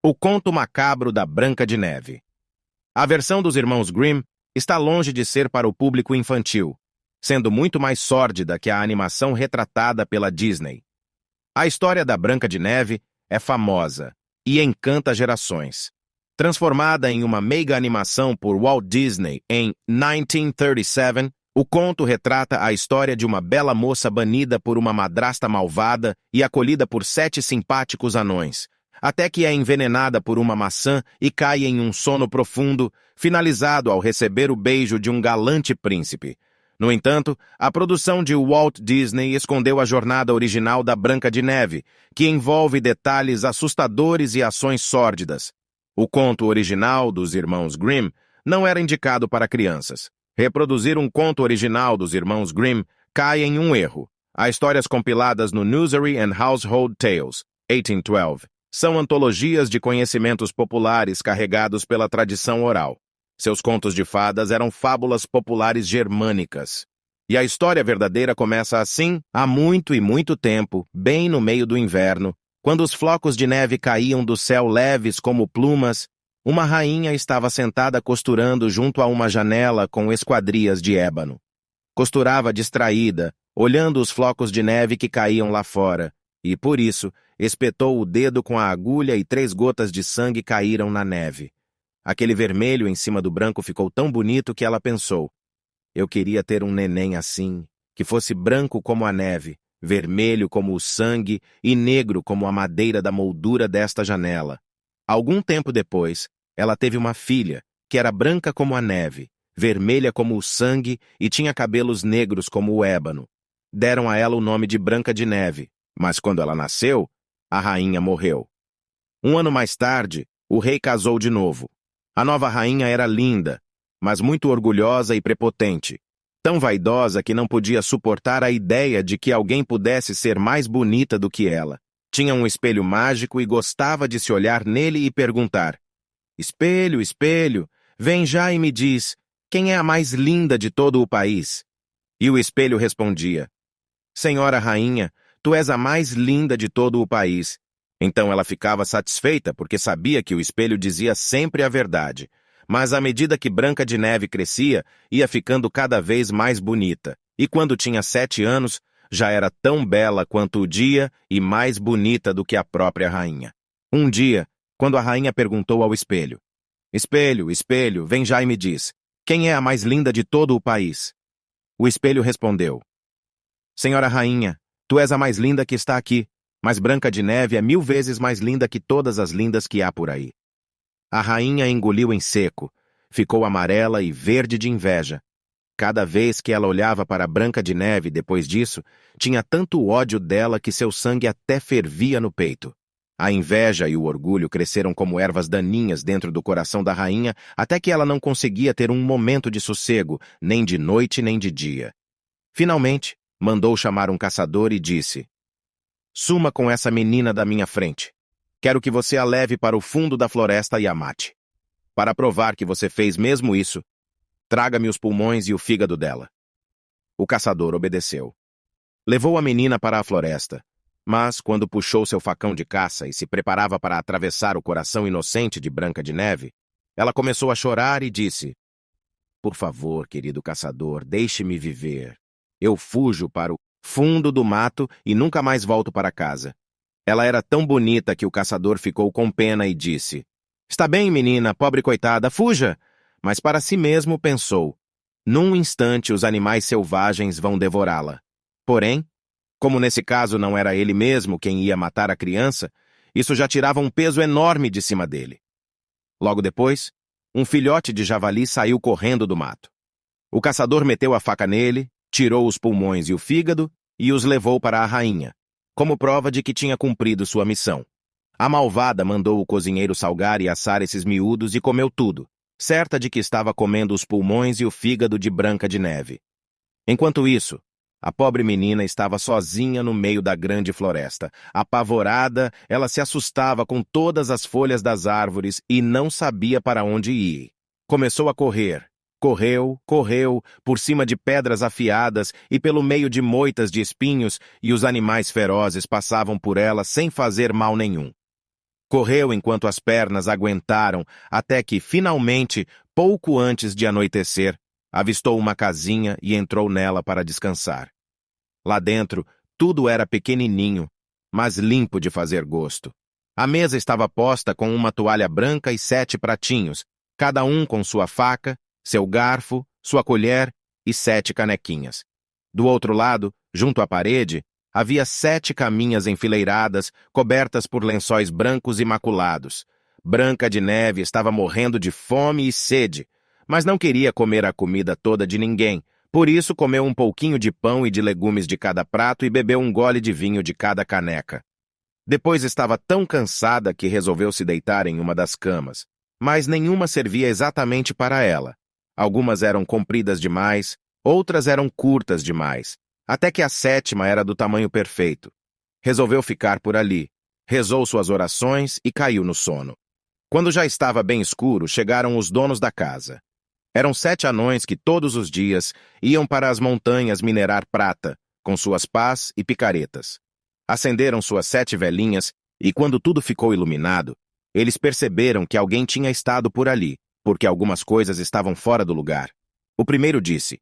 O conto macabro da Branca de Neve. A versão dos irmãos Grimm está longe de ser para o público infantil, sendo muito mais sórdida que a animação retratada pela Disney. A história da Branca de Neve é famosa e encanta gerações. Transformada em uma mega animação por Walt Disney em 1937, o conto retrata a história de uma bela moça banida por uma madrasta malvada e acolhida por 7 simpáticos anões, até que é envenenada por uma maçã e cai em um sono profundo, finalizado ao receber o beijo de um galante príncipe. No entanto, a produção de Walt Disney escondeu a jornada original da Branca de Neve, que envolve detalhes assustadores e ações sórdidas. O conto original dos irmãos Grimm não era indicado para crianças. Reproduzir um conto original dos irmãos Grimm cai em um erro. As histórias compiladas no Nursery and Household Tales, 1812, são antologias de conhecimentos populares carregados pela tradição oral. Seus contos de fadas eram fábulas populares germânicas. E a história verdadeira começa assim, há muito e muito tempo, bem no meio do inverno, quando os flocos de neve caíam do céu leves como plumas. Uma rainha estava sentada costurando junto a uma janela com esquadrias de ébano. Costurava distraída, olhando os flocos de neve que caíam lá fora, e, por isso, espetou o dedo com a agulha e 3 gotas de sangue caíram na neve. Aquele vermelho em cima do branco ficou tão bonito que ela pensou: eu queria ter um neném assim, que fosse branco como a neve, vermelho como o sangue e negro como a madeira da moldura desta janela. Algum tempo depois, ela teve uma filha, que era branca como a neve, vermelha como o sangue e tinha cabelos negros como o ébano. Deram a ela o nome de Branca de Neve, mas quando ela nasceu, a rainha morreu. Um ano mais tarde, o rei casou de novo. A nova rainha era linda, mas muito orgulhosa e prepotente, tão vaidosa que não podia suportar a ideia de que alguém pudesse ser mais bonita do que ela. Tinha um espelho mágico e gostava de se olhar nele e perguntar: espelho, espelho, vem já e me diz, quem é a mais linda de todo o país? E o espelho respondia: Senhora rainha, tu és a mais linda de todo o país. Então ela ficava satisfeita porque sabia que o espelho dizia sempre a verdade. Mas à medida que Branca de Neve crescia, ia ficando cada vez mais bonita. E quando tinha 7 anos, já era tão bela quanto o dia e mais bonita do que a própria rainha. Um dia, quando a rainha perguntou ao espelho: espelho, espelho, vem já e me diz, quem é a mais linda de todo o país? O espelho respondeu: Senhora rainha, tu és a mais linda que está aqui, mas Branca de Neve é 1000 vezes mais linda que todas as lindas que há por aí. A rainha engoliu em seco, ficou amarela e verde de inveja. Cada vez que ela olhava para Branca de Neve depois disso, tinha tanto ódio dela que seu sangue até fervia no peito. A inveja e o orgulho cresceram como ervas daninhas dentro do coração da rainha, até que ela não conseguia ter um momento de sossego, nem de noite nem de dia. Finalmente, mandou chamar um caçador e disse: suma com essa menina da minha frente. Quero que você a leve para o fundo da floresta e a mate. Para provar que você fez mesmo isso, traga-me os pulmões e o fígado dela. O caçador obedeceu. Levou a menina para a floresta, mas, quando puxou seu facão de caça e se preparava para atravessar o coração inocente de Branca de Neve, ela começou a chorar e disse: por favor, querido caçador, deixe-me viver. Eu fujo para o fundo do mato e nunca mais volto para casa. Ela era tão bonita que o caçador ficou com pena e disse: está bem, menina, pobre coitada, fuja! Mas para si mesmo pensou: num instante os animais selvagens vão devorá-la. Porém, como nesse caso não era ele mesmo quem ia matar a criança, isso já tirava um peso enorme de cima dele. Logo depois, um filhote de javali saiu correndo do mato. O caçador meteu a faca nele, tirou os pulmões e o fígado e os levou para a rainha, como prova de que tinha cumprido sua missão. A malvada mandou o cozinheiro salgar e assar esses miúdos e comeu tudo, certa de que estava comendo os pulmões e o fígado de Branca de Neve. Enquanto isso, a pobre menina estava sozinha no meio da grande floresta. Apavorada, ela se assustava com todas as folhas das árvores e não sabia para onde ir. Começou a correr. Correu, correu, por cima de pedras afiadas e pelo meio de moitas de espinhos, e os animais ferozes passavam por ela sem fazer mal nenhum. Correu enquanto as pernas aguentaram, até que, finalmente, pouco antes de anoitecer, avistou uma casinha e entrou nela para descansar. Lá dentro, tudo era pequenininho, mas limpo de fazer gosto. A mesa estava posta com uma toalha branca e 7 pratinhos, cada um com sua faca, seu garfo, sua colher e 7 canequinhas. Do outro lado, junto à parede, havia 7 caminhas enfileiradas, cobertas por lençóis brancos e maculados. Branca de Neve estava morrendo de fome e sede, mas não queria comer a comida toda de ninguém. Por isso, comeu um pouquinho de pão e de legumes de cada prato e bebeu um gole de vinho de cada caneca. Depois estava tão cansada que resolveu se deitar em uma das camas, mas nenhuma servia exatamente para ela. Algumas eram compridas demais, outras eram curtas demais, até que a 7ª era do tamanho perfeito. Resolveu ficar por ali, rezou suas orações e caiu no sono. Quando já estava bem escuro, chegaram os donos da casa. Eram 7 anões que todos os dias iam para as montanhas minerar prata, com suas pás e picaretas. Acenderam suas 7 velinhas e, quando tudo ficou iluminado, eles perceberam que alguém tinha estado por ali, porque algumas coisas estavam fora do lugar. O primeiro disse: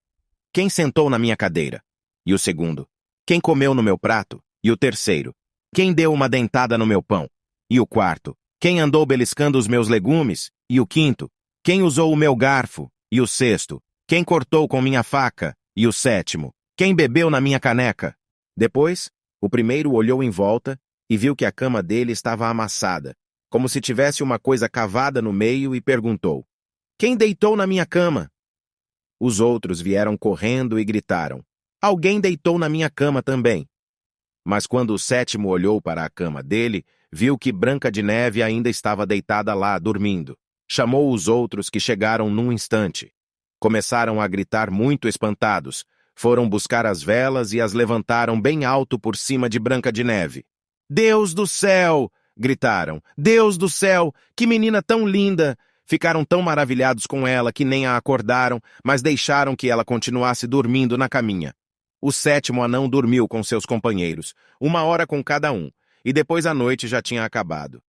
"Quem sentou na minha cadeira?" E o segundo: "Quem comeu no meu prato?" E o terceiro: "Quem deu uma dentada no meu pão?" E o quarto: "Quem andou beliscando os meus legumes?" E o quinto: "Quem usou o meu garfo?" E o sexto: "Quem cortou com minha faca?" E o sétimo: "Quem bebeu na minha caneca?" Depois, o primeiro olhou em volta e viu que a cama dele estava amassada, como se tivesse uma coisa cavada no meio, e perguntou: "Quem deitou na minha cama?" Os outros vieram correndo e gritaram: "Alguém deitou na minha cama também." Mas quando o 7º olhou para a cama dele, viu que Branca de Neve ainda estava deitada lá, dormindo. Chamou os outros, que chegaram num instante. Começaram a gritar muito espantados. Foram buscar as velas e as levantaram bem alto por cima de Branca de Neve. "Deus do céu!" gritaram. "Deus do céu! Que menina tão linda!" Ficaram tão maravilhados com ela que nem a acordaram, mas deixaram que ela continuasse dormindo na caminha. O 7º anão dormiu com seus companheiros, 1 hora com cada um, e depois a noite já tinha acabado.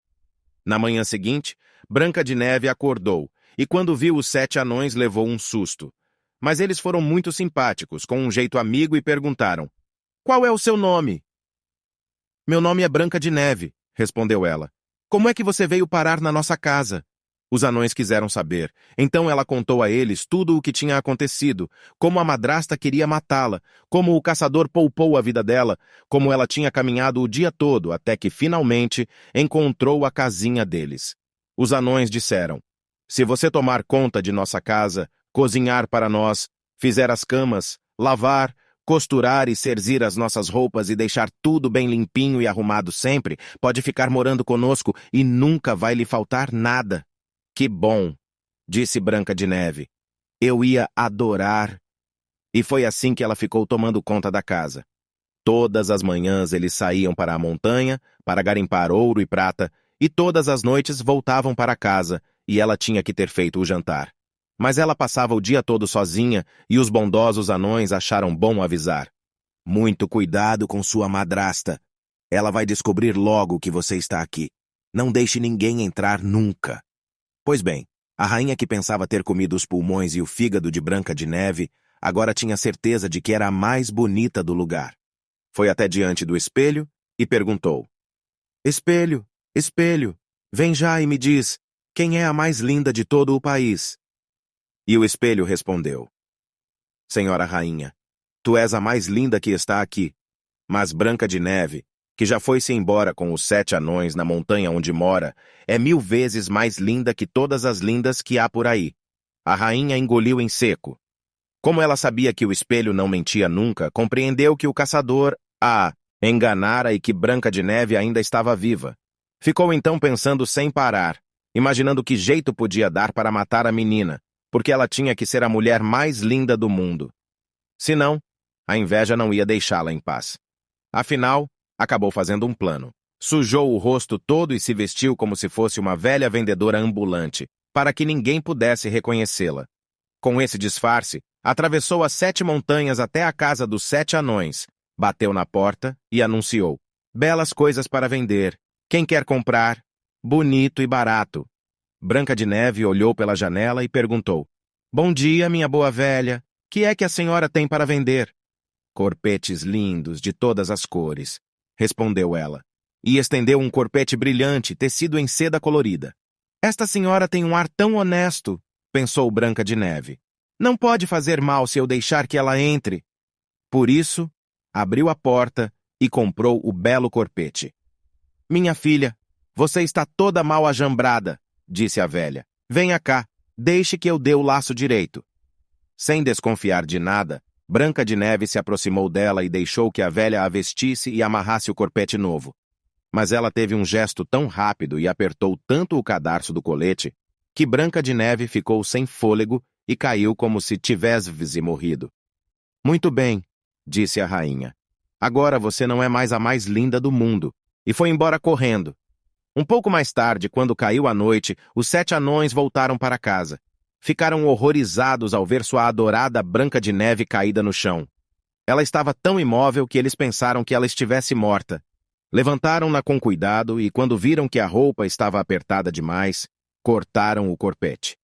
Na manhã seguinte, Branca de Neve acordou, e quando viu os 7 anões levou um susto. Mas eles foram muito simpáticos, com um jeito amigo, e perguntaram: "Qual é o seu nome?" "Meu nome é Branca de Neve", respondeu ela. "Como é que você veio parar na nossa casa?" Os anões quiseram saber. Então ela contou a eles tudo o que tinha acontecido, como a madrasta queria matá-la, como o caçador poupou a vida dela, como ela tinha caminhado o dia todo até que, finalmente, encontrou a casinha deles. Os anões disseram: "Se você tomar conta de nossa casa, cozinhar para nós, fizer as camas, lavar, costurar e cerzir as nossas roupas e deixar tudo bem limpinho e arrumado sempre, pode ficar morando conosco e nunca vai lhe faltar nada." "Que bom", disse Branca de Neve. "Eu ia adorar." E foi assim que ela ficou tomando conta da casa. Todas as manhãs eles saíam para a montanha, para garimpar ouro e prata, e todas as noites voltavam para casa, e ela tinha que ter feito o jantar. Mas ela passava o dia todo sozinha, e os bondosos anões acharam bom avisar: "Muito cuidado com sua madrasta. Ela vai descobrir logo que você está aqui. Não deixe ninguém entrar nunca." Pois bem, a rainha, que pensava ter comido os pulmões e o fígado de Branca de Neve, agora tinha certeza de que era a mais bonita do lugar. Foi até diante do espelho e perguntou: "Espelho, espelho, vem já e me diz, quem é a mais linda de todo o país?" E o espelho respondeu: "Senhora rainha, tu és a mais linda que está aqui, mas Branca de Neve, que já foi-se embora com os 7 anões na montanha onde mora, é 1000 vezes mais linda que todas as lindas que há por aí." A rainha engoliu em seco. Como ela sabia que o espelho não mentia nunca, compreendeu que o caçador a enganara e que Branca de Neve ainda estava viva. Ficou então pensando sem parar, imaginando que jeito podia dar para matar a menina, porque ela tinha que ser a mulher mais linda do mundo. Senão, a inveja não ia deixá-la em paz. Afinal, acabou fazendo um plano. Sujou o rosto todo e se vestiu como se fosse uma velha vendedora ambulante, para que ninguém pudesse reconhecê-la. Com esse disfarce, atravessou as 7 montanhas até a casa dos 7 anões, bateu na porta e anunciou: "Belas coisas para vender. Quem quer comprar?" bonito e barato. Branca de Neve olhou pela janela e perguntou: Bom dia, minha boa velha. Que é que a senhora tem para vender? Corpetes lindos, de todas as cores, respondeu ela, e estendeu um corpete brilhante, tecido em seda colorida. Esta senhora tem um ar tão honesto, pensou Branca de Neve. Não pode fazer mal se eu deixar que ela entre. Por isso, abriu a porta e comprou o belo corpete. Minha filha, você está toda mal ajambrada, disse a velha. Venha cá, deixe que eu dê o laço direito. Sem desconfiar de nada, Branca de Neve se aproximou dela e deixou que a velha a vestisse e amarrasse o corpete novo. Mas ela teve um gesto tão rápido e apertou tanto o cadarço do colete que Branca de Neve ficou sem fôlego e caiu como se tivesse morrido. Muito bem, disse a rainha. Agora você não é mais a mais linda do mundo. E foi embora correndo. Um pouco mais tarde, quando caiu a noite, os 7 anões voltaram para casa. Ficaram horrorizados ao ver sua adorada Branca de Neve caída no chão. Ela estava tão imóvel que eles pensaram que ela estivesse morta. Levantaram-na com cuidado e, quando viram que a roupa estava apertada demais, cortaram o corpete.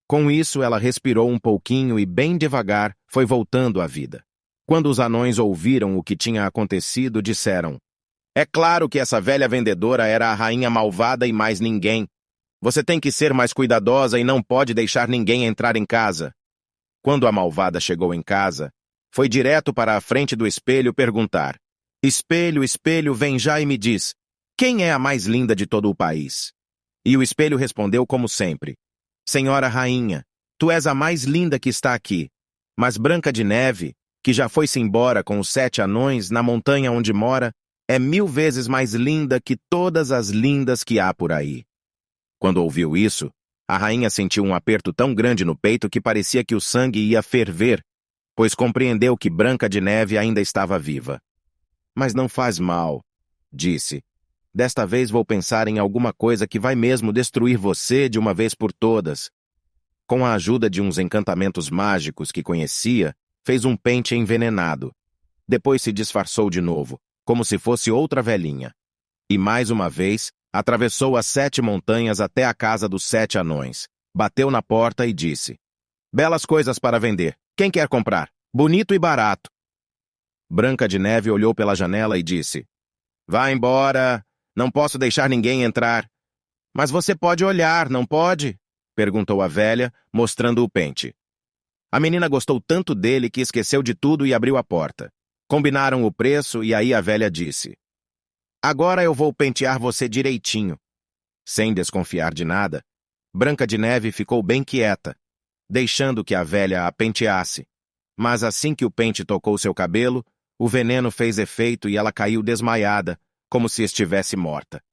Com isso, ela respirou um pouquinho e, bem devagar, foi voltando à vida. Quando os anões ouviram o que tinha acontecido, disseram: É claro que essa velha vendedora era a rainha malvada e mais ninguém. Você tem que ser mais cuidadosa e não pode deixar ninguém entrar em casa. Quando a malvada chegou em casa, foi direto para a frente do espelho perguntar: Espelho, espelho, vem já e me diz, quem é a mais linda de todo o país? E o espelho respondeu como sempre: Senhora rainha, tu és a mais linda que está aqui. Mas Branca de Neve, que já foi-se embora com os 7 anões na montanha onde mora, é 1000 vezes mais linda que todas as lindas que há por aí. Quando ouviu isso, a rainha sentiu um aperto tão grande no peito que parecia que o sangue ia ferver, pois compreendeu que Branca de Neve ainda estava viva. Mas não faz mal, disse. Desta vez vou pensar em alguma coisa que vai mesmo destruir você de uma vez por todas. Com a ajuda de uns encantamentos mágicos que conhecia, fez um pente envenenado. Depois se disfarçou de novo, como se fosse outra velhinha. E mais uma vez, atravessou as 7 montanhas até a casa dos 7 anões. Bateu na porta e disse: Belas coisas para vender. Quem quer comprar? Bonito e barato. Branca de Neve olhou pela janela e disse: Vá embora. Não posso deixar ninguém entrar. Mas você pode olhar, não pode? Perguntou a velha, mostrando o pente. A menina gostou tanto dele que esqueceu de tudo e abriu a porta. Combinaram o preço e aí a velha disse: Agora eu vou pentear você direitinho. Sem desconfiar de nada, Branca de Neve ficou bem quieta, deixando que a velha a penteasse. Mas assim que o pente tocou seu cabelo, o veneno fez efeito e ela caiu desmaiada, como se estivesse morta.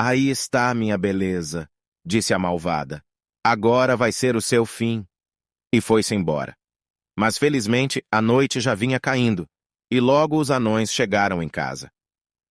Aí está, minha beleza, disse a malvada. Agora vai ser o seu fim. E foi-se embora. Mas felizmente a noite já vinha caindo, e logo os anões chegaram em casa.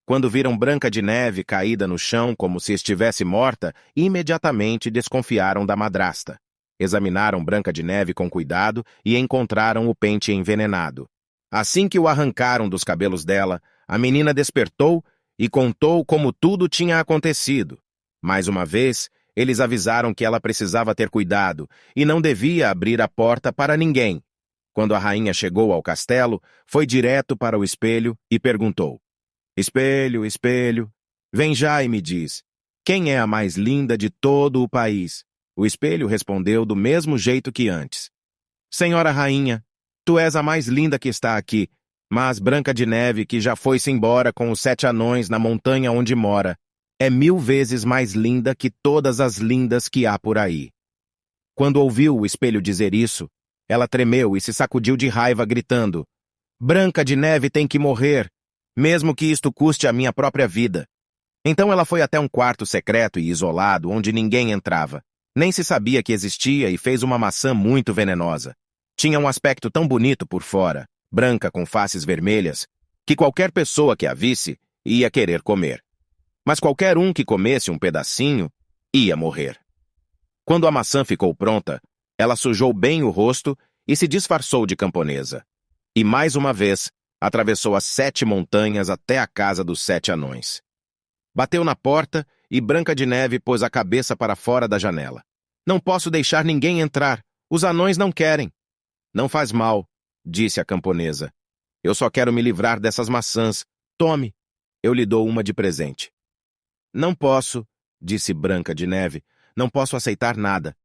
Quando viram Branca de Neve caída no chão como se estivesse morta, imediatamente desconfiaram da madrasta. Examinaram Branca de Neve com cuidado e encontraram o pente envenenado. Assim que o arrancaram dos cabelos dela, a menina despertou e contou como tudo tinha acontecido. Mais uma vez, eles avisaram que ela precisava ter cuidado e não devia abrir a porta para ninguém. Quando a rainha chegou ao castelo, foi direto para o espelho e perguntou: Espelho, espelho, vem já e me diz, quem é a mais linda de todo o país? O espelho respondeu do mesmo jeito que antes: Senhora rainha, tu és a mais linda que está aqui, mas Branca de Neve, que já foi-se embora com os 7 anões na montanha onde mora, é 1000 vezes mais linda que todas as lindas que há por aí. Quando ouviu o espelho dizer isso, ela tremeu e se sacudiu de raiva, gritando: Branca de Neve tem que morrer, mesmo que isto custe a minha própria vida. Então ela foi até um quarto secreto e isolado, onde ninguém entrava. Nem se sabia que existia e fez uma maçã muito venenosa. Tinha um aspecto tão bonito por fora, branca com faces vermelhas, que qualquer pessoa que a visse ia querer comer. Mas qualquer um que comesse um pedacinho ia morrer. Quando a maçã ficou pronta, ela sujou bem o rosto e se disfarçou de camponesa. E mais uma vez, atravessou as 7 montanhas até a casa dos 7 anões. Bateu na porta e Branca de Neve pôs a cabeça para fora da janela. Não posso deixar ninguém entrar. Os anões não querem. Não faz mal, disse a camponesa. Eu só quero me livrar dessas maçãs. Tome. Eu lhe dou uma de presente. Não posso, disse Branca de Neve. Não posso aceitar nada.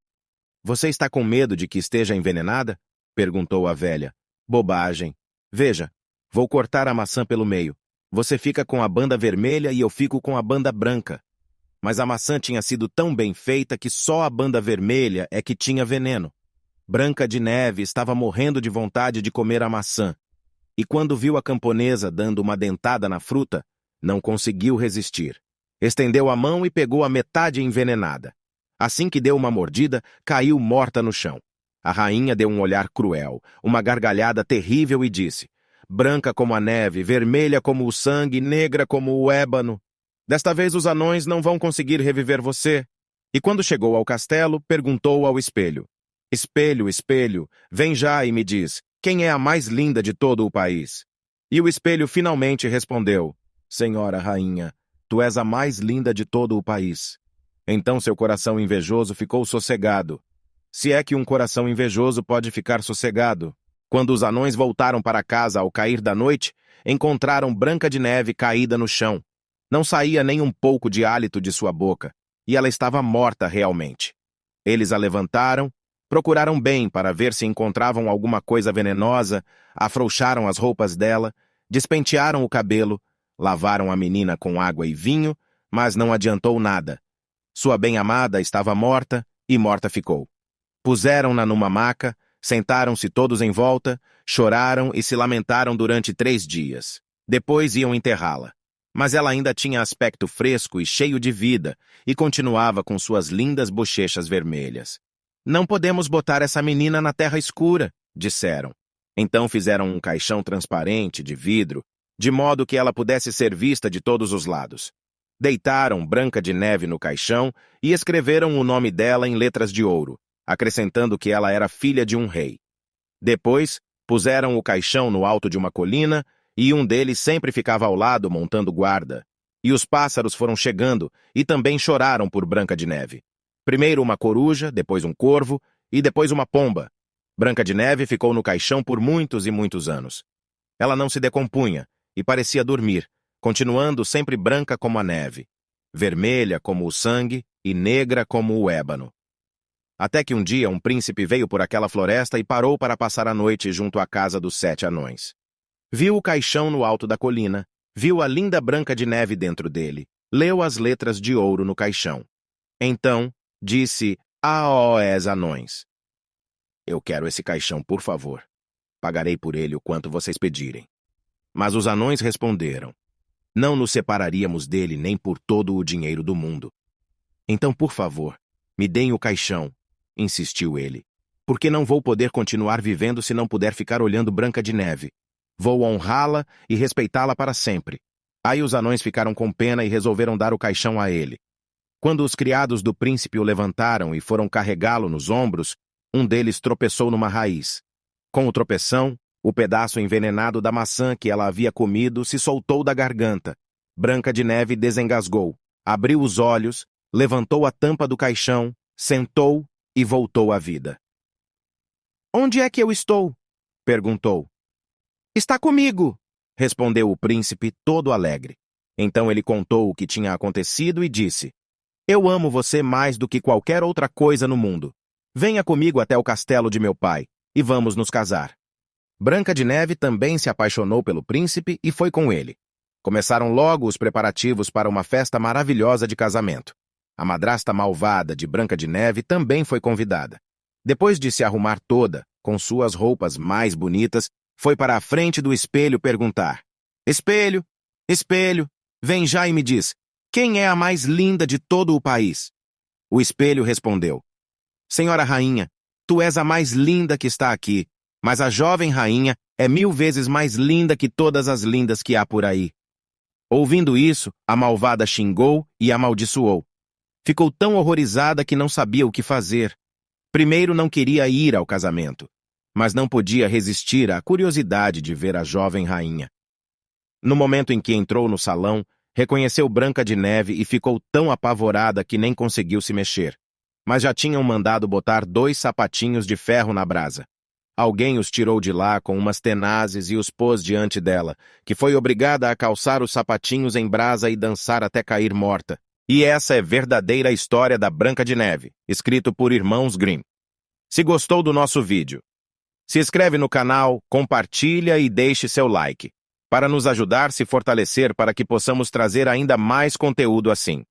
Você está com medo de que esteja envenenada? Perguntou a velha. Bobagem. Veja, vou cortar a maçã pelo meio. Você fica com a banda vermelha e eu fico com a banda branca. Mas a maçã tinha sido tão bem feita que só a banda vermelha é que tinha veneno. Branca de Neve estava morrendo de vontade de comer a maçã. E quando viu a camponesa dando uma dentada na fruta, não conseguiu resistir. Estendeu a mão e pegou a metade envenenada. Assim que deu uma mordida, caiu morta no chão. A rainha deu um olhar cruel, uma gargalhada terrível e disse: branca como a neve, vermelha como o sangue, negra como o ébano. Desta vez os anões não vão conseguir reviver você. E quando chegou ao castelo, perguntou ao espelho: Espelho, espelho, vem já e me diz, quem é a mais linda de todo o país? E o espelho finalmente respondeu: Senhora rainha, tu és a mais linda de todo o país. Então seu coração invejoso ficou sossegado. Se é que um coração invejoso pode ficar sossegado. Quando os anões voltaram para casa ao cair da noite, encontraram Branca de Neve caída no chão. Não saía nem um pouco de hálito de sua boca, e ela estava morta realmente. Eles a levantaram, procuraram bem para ver se encontravam alguma coisa venenosa, afrouxaram as roupas dela, despentearam o cabelo, lavaram a menina com água e vinho, mas não adiantou nada. Sua bem-amada estava morta, e morta ficou. Puseram-na numa maca, sentaram-se todos em volta, choraram e se lamentaram durante 3 dias. Depois iam enterrá-la. Mas ela ainda tinha aspecto fresco e cheio de vida, e continuava com suas lindas bochechas vermelhas. Não podemos botar essa menina na terra escura, disseram. Então fizeram um caixão transparente de vidro, de modo que ela pudesse ser vista de todos os lados. Deitaram Branca de Neve no caixão e escreveram o nome dela em letras de ouro, acrescentando que ela era filha de um rei. Depois, puseram o caixão no alto de uma colina e um deles sempre ficava ao lado montando guarda. E os pássaros foram chegando e também choraram por Branca de Neve. Primeiro uma coruja, depois um corvo e depois uma pomba. Branca de Neve ficou no caixão por muitos e muitos anos. Ela não se decompunha e parecia dormir, continuando sempre branca como a neve, vermelha como o sangue e negra como o ébano. Até que um dia um príncipe veio por aquela floresta e parou para passar a noite junto à casa dos 7 anões. Viu o caixão no alto da colina, viu a linda Branca de Neve dentro dele, leu as letras de ouro no caixão. Então, disse aos anões: Eu quero esse caixão, por favor. Pagarei por ele o quanto vocês pedirem. Mas os anões responderam: Não nos separaríamos dele nem por todo o dinheiro do mundo. Então, por favor, me deem o caixão, insistiu ele, porque não vou poder continuar vivendo se não puder ficar olhando Branca de Neve. Vou honrá-la e respeitá-la para sempre. Aí os anões ficaram com pena e resolveram dar o caixão a ele. Quando os criados do príncipe o levantaram e foram carregá-lo nos ombros, um deles tropeçou numa raiz. Com o tropeção, o pedaço envenenado da maçã que ela havia comido se soltou da garganta. Branca de Neve desengasgou, abriu os olhos, levantou a tampa do caixão, sentou e voltou à vida. Onde é que eu estou? Perguntou. Está comigo, respondeu o príncipe todo alegre. Então ele contou o que tinha acontecido e disse: Eu amo você mais do que qualquer outra coisa no mundo. Venha comigo até o castelo de meu pai e vamos nos casar. Branca de Neve também se apaixonou pelo príncipe e foi com ele. Começaram logo os preparativos para uma festa maravilhosa de casamento. A madrasta malvada de Branca de Neve também foi convidada. Depois de se arrumar toda, com suas roupas mais bonitas, foi para a frente do espelho perguntar: Espelho, espelho, vem já e me diz, quem é a mais linda de todo o país? O espelho respondeu: Senhora rainha, tu és a mais linda que está aqui, mas a jovem rainha é 1000 vezes mais linda que todas as lindas que há por aí. Ouvindo isso, a malvada xingou e amaldiçoou. Ficou tão horrorizada que não sabia o que fazer. Primeiro não queria ir ao casamento, mas não podia resistir à curiosidade de ver a jovem rainha. No momento em que entrou no salão, Reconheceu Branca de Neve e ficou tão apavorada que nem conseguiu se mexer. Mas já tinham mandado botar 2 sapatinhos de ferro na brasa. Alguém os tirou de lá com umas tenazes e os pôs diante dela, que foi obrigada a calçar os sapatinhos em brasa e dançar até cair morta. E essa é a verdadeira história da Branca de Neve, escrito por Irmãos Grimm. Se gostou do nosso vídeo, se inscreve no canal, compartilha e deixe seu like, para nos ajudar a se fortalecer para que possamos trazer ainda mais conteúdo assim.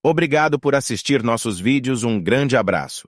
Obrigado por assistir nossos vídeos, um grande abraço.